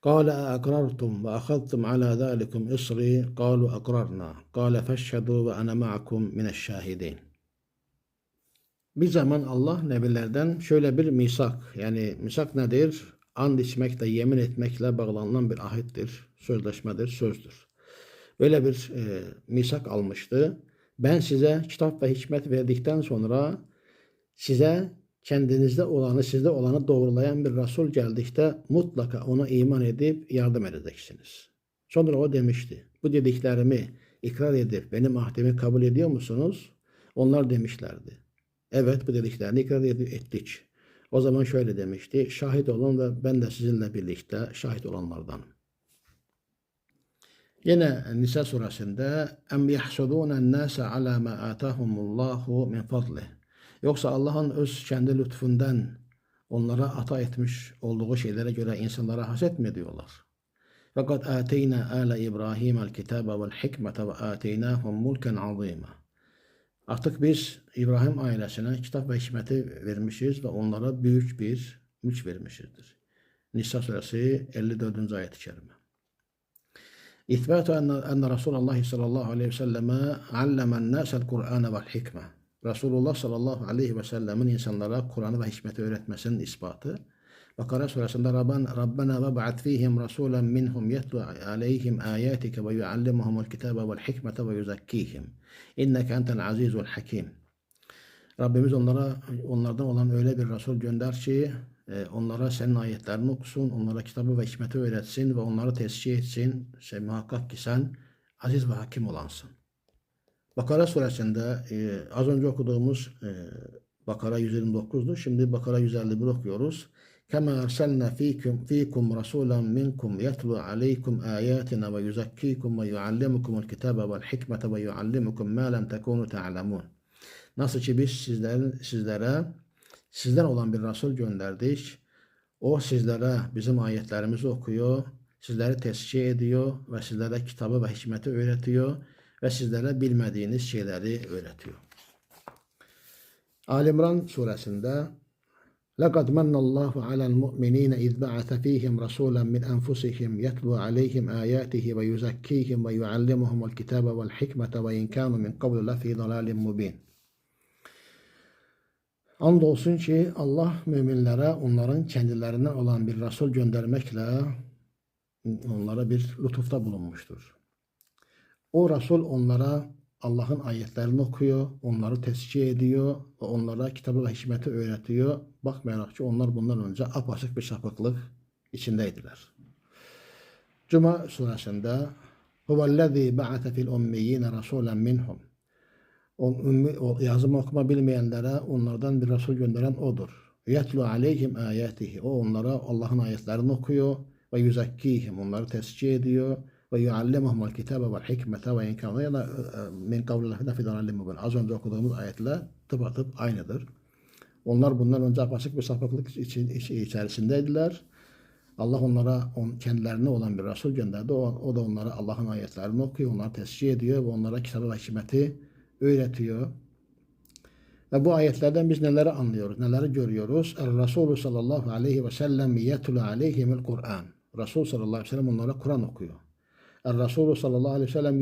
قال أأقررتم وأخذتم على ذلكم إصري قالوا أقررنا قال فاشهدوا وأنا معكم من الشاهدين. Bir zaman Allah nebilerden şöyle bir misak, yani misak nedir? And içmekle, yemin etmekle bağlanılan bir ahittir, sözleşmedir, sözdür. Böyle bir misak almıştı. Ben size kitap ve hikmet verdikten sonra size kendinizde olanı, sizde olanı doğrulayan bir Resul geldikte mutlaka ona iman edip yardım edeceksiniz. Sonra o demişti, bu dediklerimi ikrar edip benim ahdimi kabul ediyor musunuz? Onlar demişlerdi. Evet, bu dediklerini ikrar ettik. O zaman şöyle demişti, şahit olun ve ben de sizinle birlikte şahit olanlardanım. Yine Nisa suresinde em yahsudûnen nâse alâ mâ âtâhumullâhu min fadlih. Yoksa Allah'ın öz kendi lütfundan onlara ata etmiş olduğu şeylere göre insanlara haset mi ediyorlar? Fakat âteyna âle İbrahim'el kitâbe vel hikmete ve âteynâhum mulken azîmâ. Artık biz İbrahim ailesine kitap ve hikmeti vermişiz ve onlara büyük bir mülk vermişizdir. Nisa suresi 54. ayet-i kerime. İthbatu enne Resulullah sallallahu aleyhi ve selleme allemen nâsel Kur'âne vel hikme. Resulullah sallallahu aleyhi ve sellemin insanlara Kur'an'ı ve hikmeti öğretmesinin ispatı. Bakara suresinde Rabbena ve ba'at fihim rasulen minhum yetlu aleyhim ayatike ve yuallimuhumul kitabe vel hikmete ve yuzakkihim. İnneke entel azizul hakim. Rabbimiz onlardan olan öyle bir Resul gönder ki onlara senin ayetlerini okusun, onlara kitabı ve hikmeti öğretsin ve onları tezkiye etsin. Muhakkak ki sen aziz ve hakim olansın. Bakara suresinde az önce okuduğumuz Bakara 129'du. Şimdi Bakara 151 okuyoruz. Kema erselna fikum rasulan minkum yetlu aleykum ayatina ve yuzakkikum ve yuallimukumul kitabe vel hikmete ve yuallimukum ma lem tekunu ta'lemun. Nasıl ki biz sizden olan bir Resul gönderdik. O sizlere bizim ayetlerimizi okuyor, sizleri tezkiye ediyor ve sizlere kitabı ve hikmeti öğretiyor ve sizlere bilmediğiniz şeyleri öğretiyor. Ali İmran suresinde لَقَدْ مَنَّ اللّٰهُ عَلَى الْمُؤْمِنِينَ اِذْ بَعَثَ ف۪يهِمْ رَسُولًا مِنْ أَنْفُسِهِمْ يَتْلُو عَلَيْهِمْ آيَاتِهِ وَيُزَكِّيهِمْ وَيُعَلِّمُهُمُ الْكِتَابَ وَالْحِكْمَةَ وَاِنْ كَانُوا مِنْ قَبْلُ لَف۪ي ضَلَالٍ مُب۪ينٍ. Andolsun ki Allah müminlere onların kendilerinden olan bir Resul göndermekle onlara bir lütufta bulunmuştur. O Resul onlara Allah'ın ayetlerini okuyor, onları tezkiye ediyor ve onlara kitabı ve hikmeti öğretiyor. Bakmayarak ki onlar bundan önce apaçık bir sapıklık içindeydiler. Cuma suresinde huvellezî ba'ate fil ummiyyîne rasûlen minhum. O yazım okuma bilmeyenlere onlardan bir Resul gönderen odur. Yetlu aleyhim ayatihi. O onlara Allah'ın ayetlerini okuyor ve yuzakkihim. Onları tezkiye ediyor ve yuallimuhumul kitabe vel hikmete ve inkânu ya da min kavli lefî dalâlin mubîn. Az önce okuduğumuz ayetle tıpatıp aynıdır. Onlar bundan önce apaçık bir sapıklık içerisindeydiler. Allah onlara kendilerine olan bir Resul gönderdi. O da onlara Allah'ın ayetlerini okuyor, onları tescil ediyor ve onlara kitabı ve hikmeti öğretiyor. Ve bu ayetlerden biz neleri anlıyoruz, neleri görüyoruz? Resulü sallallahu aleyhi ve sellem yetlu aleyhimul Kur'an. Resul sallallahu aleyhi ve sellem onlara Kur'an okuyor. Resulü sallallahu aleyhi ve sellem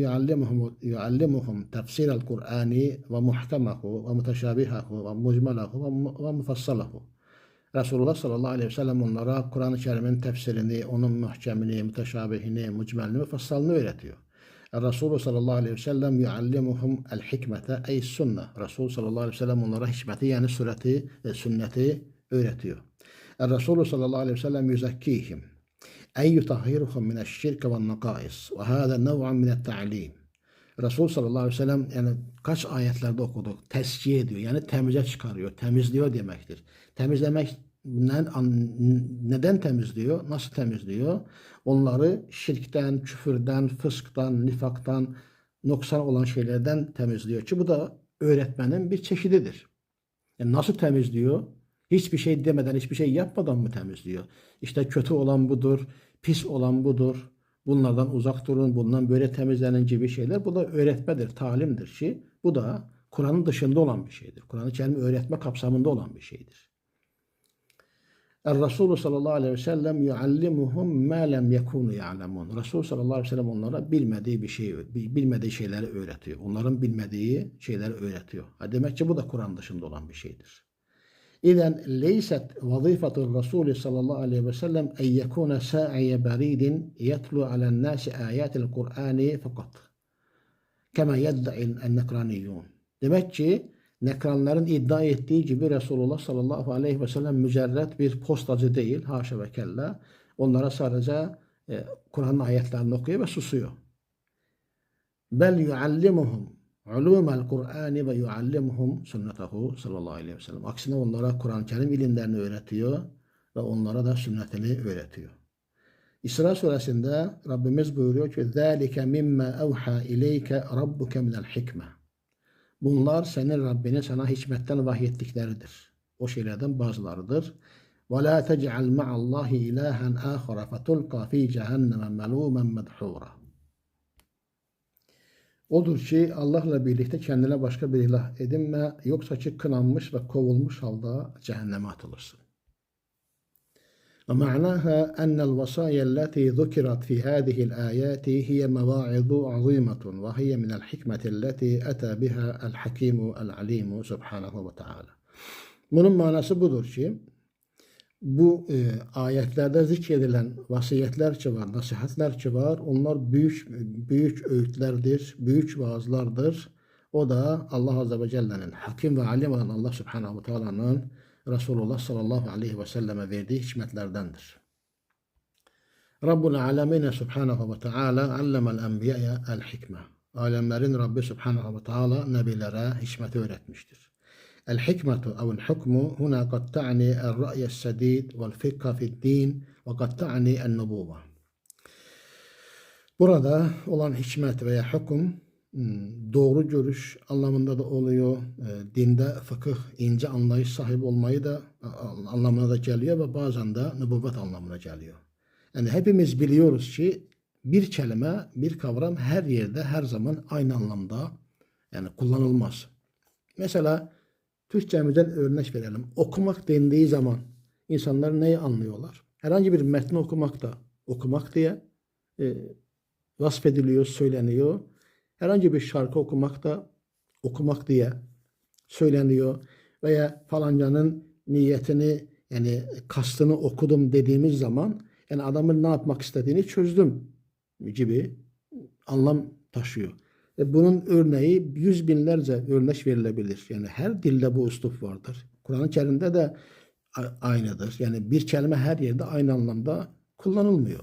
yuallimuhum tefsirel Kur'ani ve muhkemahu ve muteşabihahu ve mucmelehu ve mufassalahu. Resulullah sallallahu aleyhi ve sellem onlara Kur'an-ı Kerim'in tefsirini, onun muhkemini, müteşabihini, mucmelini ve fassalını öğretiyor. Resulü sallallahu aleyhi ve sellem yuallimuhum el hikmete ey sünne. Resulü sallallahu aleyhi ve sellem onlara hikmeti yani sureti ve sünneti öğretiyor. Resulü sallallahu aleyhi ve sellem yüzekkihim ey yutahhiruhum mineşşirk ve nakais ve hâzâ nev'an mine't-ta'lim. Resul sallallahu aleyhi ve sellem yani kaç ayetlerde okuduk. Tescih ediyor. Yani temize çıkarıyor. Temizliyor demektir. Temizlemek neden temizliyor? Nasıl temizliyor? Onları şirkten, küfürden, fısktan, nifaktan, noksan olan şeylerden temizliyor ki bu da öğretmenin bir çeşididir. Yani nasıl temizliyor? Hiçbir şey demeden, hiçbir şey yapmadan mı temizliyor? İşte kötü olan budur, pis olan budur. Bunlardan uzak durun, bundan böyle temizlenin gibi şeyler. Bu da öğretmedir, talimdir ki bu da Kur'an'ın dışında olan bir şeydir. Kur'an-ı Kerim öğretme kapsamında olan bir şeydir. Resulü sallallahu aleyhi ve sellem yuallimuhum ma lem yekunu ya'lemun. Resul sallallahu aleyhi ve sellem onlara bilmediği şeyleri öğretiyor. Onların bilmediği şeyleri öğretiyor. Demek ki bu da Kur'an dışında olan bir şeydir. İzen leyset vazifetul Resulü sallallahu aleyhi ve sellem en yekune sa'iye beridin yetlu alen nasi ayatil Kur'ani fakat. Kema yedda'i'l nekraniyyun. Demek ki nekranların iddia ettiği gibi Resulullah sallallahu aleyhi ve sellem mücerret bir postacı değil. Haşa ve kella. Onlara sadece Kur'an'ın ayetlerini okuyor ve susuyor. Bel yuallimuhum ulumel Kur'ani ve yuallimuhum sünnetehu sallallahu aleyhi ve sellem. Aksine onlara Kur'an-ı Kerim ilimlerini öğretiyor ve onlara da sünnetini öğretiyor. İsra suresinde Rabbimiz buyuruyor ki ذَٰلِكَ مِمَّا اَوْحَى اِلَيْكَ رَبُّكَ مِنَ الْحِكْمَةِ. Bunlar senin Rabbinin sana hikmetten vahyettikleridir. O şeylerden bazılarıdır. وَلَا تَجْعَلْ مَعَ اللّٰهِ اِلَٰهًا آخَرَ فَتُلْقَى ف۪ي جَهَنَّمَ مَلُومًا مَدْحُورًا. Odur ki Allah'la birlikte kendine başka bir ilah edinme, yoksa ki kınanmış ve kovulmuş halde cehenneme atılırsın. ومعناها أن الوصايا التي ذكرت في هذه الآيات هي مواعظ عظيمة وهي من الحكمة التي أتى بها الحكيم العليم سبحانه وتعالى. Bunun manası budur ki bu ayetlerde zikredilen vasiyetler ki var, nasihatler ki var, onlar büyük öğütlerdir, büyük vaazlardır. O da Allah Azze ve Celle'nin hakim ve alim olan Allah Subhanahu ve Teala'nın Resulullah sallallahu aleyhi ve selleme verdiği hikmetlerdendir. Rabbul Alemine Subhanahu ve Teala allemel enbiyaya el hikme. Alemlerin Rabbi Subhanahu ve Teala nebilere hikmeti öğretmiştir. El hikmetu ev'l hukmu huna kad ta'ni el ra'yes sedid vel fikha fi'd din ve kad ta'ni el nubuva. Burada olan hikmet veya hüküm doğru görüş anlamında da oluyor. Dinde fıkıh, ince anlayış sahibi olmayı da anlamına da geliyor ve bazen de nübüvvet anlamına geliyor. Yani hepimiz biliyoruz ki bir kelime, bir kavram her yerde, her zaman aynı anlamda yani kullanılmaz. Mesela Türkçemizden örnek verelim. Okumak dendiği zaman insanlar neyi anlıyorlar? Herhangi bir metni okumak diye vasfediliyor, söyleniyor. Herhangi bir şarkı okumak diye söyleniyor. Veya falancanın niyetini yani kastını okudum dediğimiz zaman yani adamın ne yapmak istediğini çözdüm gibi anlam taşıyor. Bunun örneği yüz binlerce örnek verilebilir. Yani her dilde bu üslup vardır. Kur'an-ı Kerim'de de aynıdır. Yani bir kelime her yerde aynı anlamda kullanılmıyor.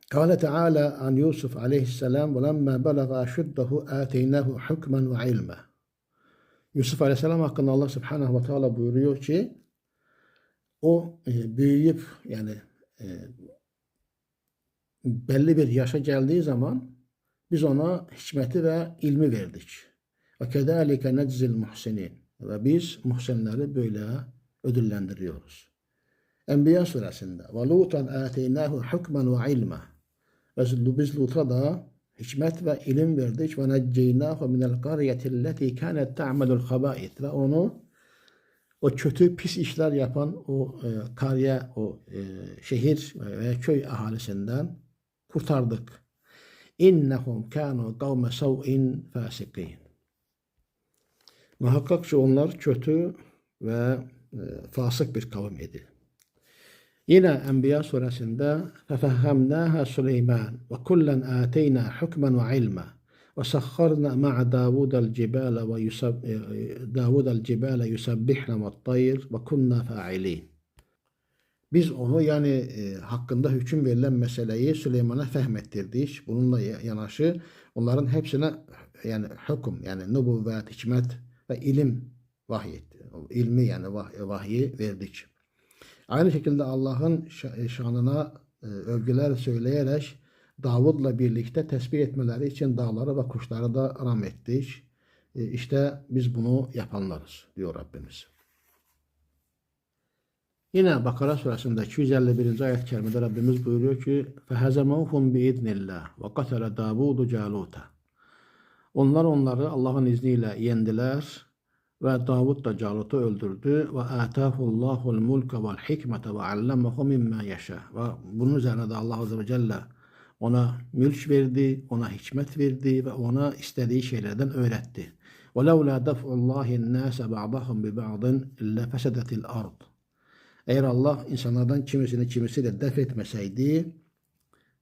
Kâle Teâlâ an Yusuf aleyhisselam وَلَمَّا بَلَغَ أَشُدَّهُ آتَيْنَاهُ حُكْمًا وَعِلْمًا. Yusuf aleyhisselam hakkında Allah subhanahu ve teala buyuruyor ki o büyüyüp yani belli bir yaşa geldiği zaman biz ona hikmeti ve ilmi verdik. Ve kezalike neczil muhsinin. Ve biz muhsinleri böyle ödüllendiriyoruz. Enbiya suresinde ve lutan ateynahu hukmen ve ilma. Biz Lut'a da hikmet ve ilim verdik ve necceynahu minel qaryetilleti kânet ta'melul habâith ve onu o kötü pis işler yapan o kariye şehir ve köy ahalisinden kurtardık. İnnehum kânu kavme sav'in fâsikîn. Muhakkak ki onlar kötü ve fasık bir kavim idi. Yine Enbiya suresinde فَفَهَّمْنَاهَا سُلَيْمَانَ وَكُلًّا آتَيْنَا حُكْمًا وَعِلْمًا وَسَخَّرْنَا مَعَ دَاوُدَ الْجِبَالَ يُسَبِّحْنَ وَالطَّيْرِ وَكُنَّا فَاعِلِينَ. Biz onu hakkında hüküm verilen meseleyi Süleyman'a fehmettirdik. Bununla yanaşı onların hepsine hüküm nübüvvet, hikmet ve ilim vahyetti. İlmi vahyi verdik. Aynı şekilde Allah'ın şanına övgüler söyleyerek Davud'la birlikte tesbih etmeleri için dağları ve kuşları da ram ettik. İşte biz bunu yapanlarız diyor Rabbimiz. Yine Bakara suresinde 251. ayet-i kerimede Rabbimiz buyuruyor ki فَهَزَمَوْهُمْ بِإِذْنِ اللّٰهِ وَقَتَلَ دَاوُودُ جَالُوتَ. Onlar onları Allah'ın izniyle yendiler ve Davud da Calut'u öldürdü. Ve atahullahul mulke vel hikmete ve allemehu mimma yasha. Ve bunun üzerine de Allah Azze ve Celle ona mülk verdi, ona hikmet verdi ve ona istediği şeylerden öğretti. وَلَوْلَا دَفْعُ اللّٰهِ النَّاسَ بَعْضَهُمْ بِبَعْضٍ لَفَسَدَتِ الْأَرْضِ. Eğer Allah insanlardan kimisini kimisiyle def etmeseydi,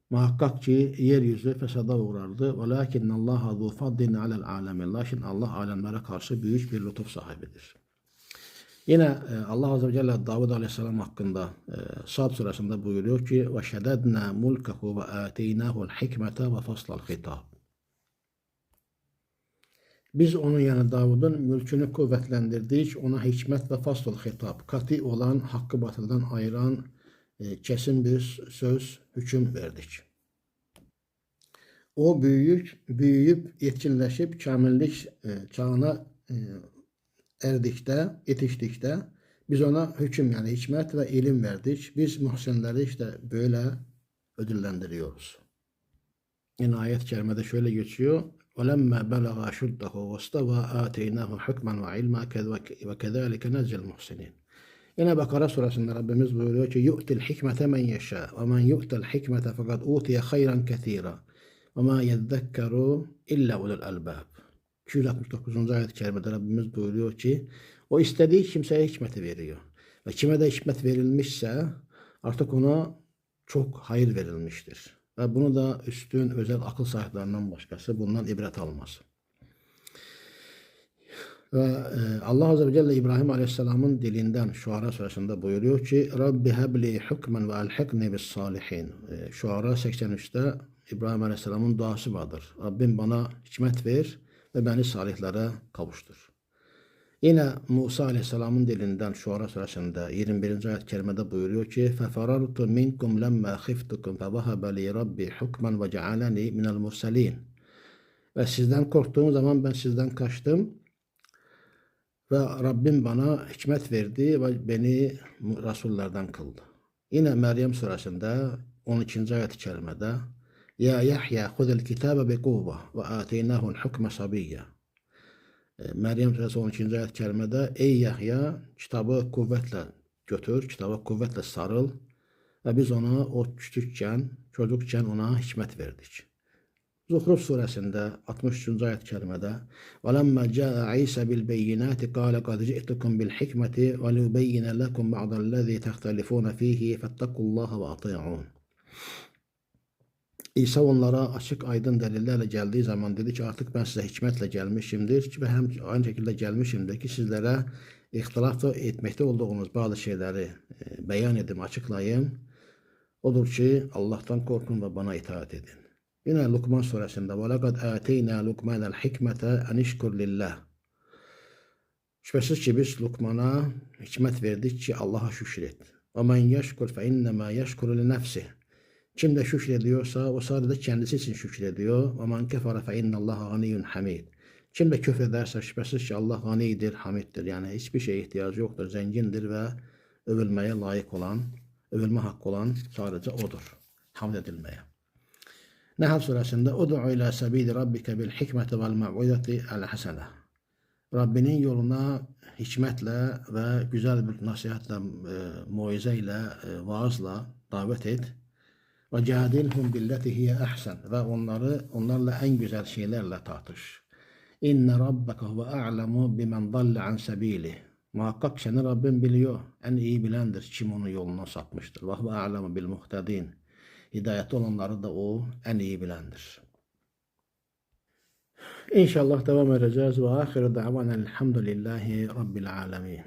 muhakkak ki yeryüzü fesada uğrardı. وَلَاكِنَّ اللّٰهَ ذُو فَضْلٍ عَلَى الْعَالَمِينَ. Lakin Allah alemlere karşı büyük bir lütuf sahibidir. Yine Allah Azze ve Celle Davud Aleyhisselam hakkında Sad suresinde buyuruyor ki وَشَدَدْنَا مُلْكَهُ وَآتَيْنَاهُ الْحِكْمَةَ وَفَصْلَ الْخِطَابِ. Biz onun Davud'un mülkünü kuvvetlendirdik. Ona hikmet ve fasl-ı hitap, katı olan, hakkı batıldan ayıran kesin bir söz, hüküm verdik. O büyüyüp yetkinleşip kamillik çağına yetiştikte biz ona hüküm hikmet ve ilim verdik. Biz muhsinleri işte böyle ödüllendiriyoruz. Yine ayet-i kerimede şöyle geçiyor. وَلَمَّا بَلَغَ شُدَّهُ وَاسْتَوَى آتَيْنَاهُ حُكْمًا وَعِلْمًا وَكَذَٰلِكَ نَجْزِي الْمُحْسِنِينَ. Yine Bakara suresinde Rabbimiz buyuruyor ki يُؤْتِ الْحِكْمَةَ مَنْ يَشَاءُ وَمَنْ يُؤْتَ الْحِكْمَةَ فَقَدْ أُوتِيَ خَيْرًا كَثِيرًا وَمَا يَذَّكَّرُ إِلَّا أُولُو الْأَلْبَابِ. 269. ayet-i kerimede Rabbimiz buyuruyor ki o istediği kimseye hikmeti veriyor. Ve kime de hikmet verilmişse artık ona çok hayır verilmiştir. Ve bunu da üstün özel akıl sahiplerinden başkası bundan ibret almaz. Ve Allah Azze ve Celle İbrahim Aleyhisselam'ın dilinden Şuara suresinde buyuruyor ki Rabbi hebli hukmen ve elhikni bis salihin. Şuara 83'te İbrahim Aleyhisselam'ın duası vardır. Rabbim bana hikmet ver ve beni salihlere kavuştur. Yine Musa Aleyhisselam'ın dilinden Şuara suresinde 21. ayet-i kerimede buyuruyor ki فَفَرَرْتُ مِنْكُمْ لَمَّا خِفْتُكُمْ فَوَهَبَ لِي رَبِّي حُكْمًا وَجَعَلَنِي مِنَ الْمُرْسَلِينَ. Ve sizden korktuğum zaman ben sizden kaçtım ve Rabbim bana hikmet verdi ve beni Resullerden kıldı. Yine Meryem suresinde 12. ayet-i kerimede Ya Yahya khudel kitabe bi kuvve ve ateynahu'l hukme sabiyya. Meryem suresi 12. ayet-i kerimede ey Yahya kitabı kuvvetle götür, kitaba kuvvetle sarıl ve biz ona o çocukken ona hikmet verdik. Zuhruf suresinde 63. ayet-i kerimede وَلَمَّا جَاءَ عِيسَى بِالْبَيِّنَاتِ قَالَ قَدْ جِئْتُكُمْ بِالْحِكْمَةِ وَلِيُبَيِّنَ لَكُمْ بَعْضَ الَّذِي تَخْتَلِفُونَ فِيهِ فَاتَّقُوا اللّٰهَ وَأَطِيعُونَ. İsa onlara açık aydın delillerle geldiği zaman dedi ki artık ben size hikmetle gelmişimdir ve hem aynı şekilde gelmişimdir ki sizlere ihtilaf etmekte olduğunuz bazı şeyleri beyan edeyim, açıklayayım. Odur ki Allah'tan korkun ve bana itaat edin. Yine Lukman suresinde وَلَقَدْ آتَيْنَا لُقْمَانَ الْحِكْمَةَ اَنْ اِشْكُرْ لِلّٰهِ. Şüphesiz ki biz Lukman'a hikmet verdik ki Allah'a şükret. وَمَنْ يَشْكُرْ فَاِنَّمَا يَشْكُرُ لِنَفْسِهِ. Kim de şükrediyorsa o sadece kendisi için şükrediyor. وَمَنْ كَفَرَ فَاِنَّ اللّٰهَ غَنِيٌّ حَمِيدٌ. Kim de küfrederse şüphesiz ki Allah ganidir, hamiddir. Yani hiçbir şeye ihtiyacı yoktur, zengindir ve övülmeye layık olan, övülme hakkı olan sadece odur. Hamd edilmeye. Nahl suresinde Ud'u ila sebili rabbike bil hikmeti vel mev'izeti el hasene. Rabbinin yoluna hikmetle ve güzel bir nasihatle, muizeyle, vaazla davet et. Ve cadilhum billeti hiye ahsen. Ve onlarla en güzel şeylerle tartış. İnne rabbeke huve a'lemu bimen dalle an sebili. Muhakkak seni Rabbin biliyor. En iyi bilendir kim onun yolundan sapmıştır. Ve huve a'lemu bil muhtedin. Hidayette olanları da o en iyi bilendir. İnşallah devam edeceğiz. Ve ahiru da'vanen elhamdülillahi rabbil alemin.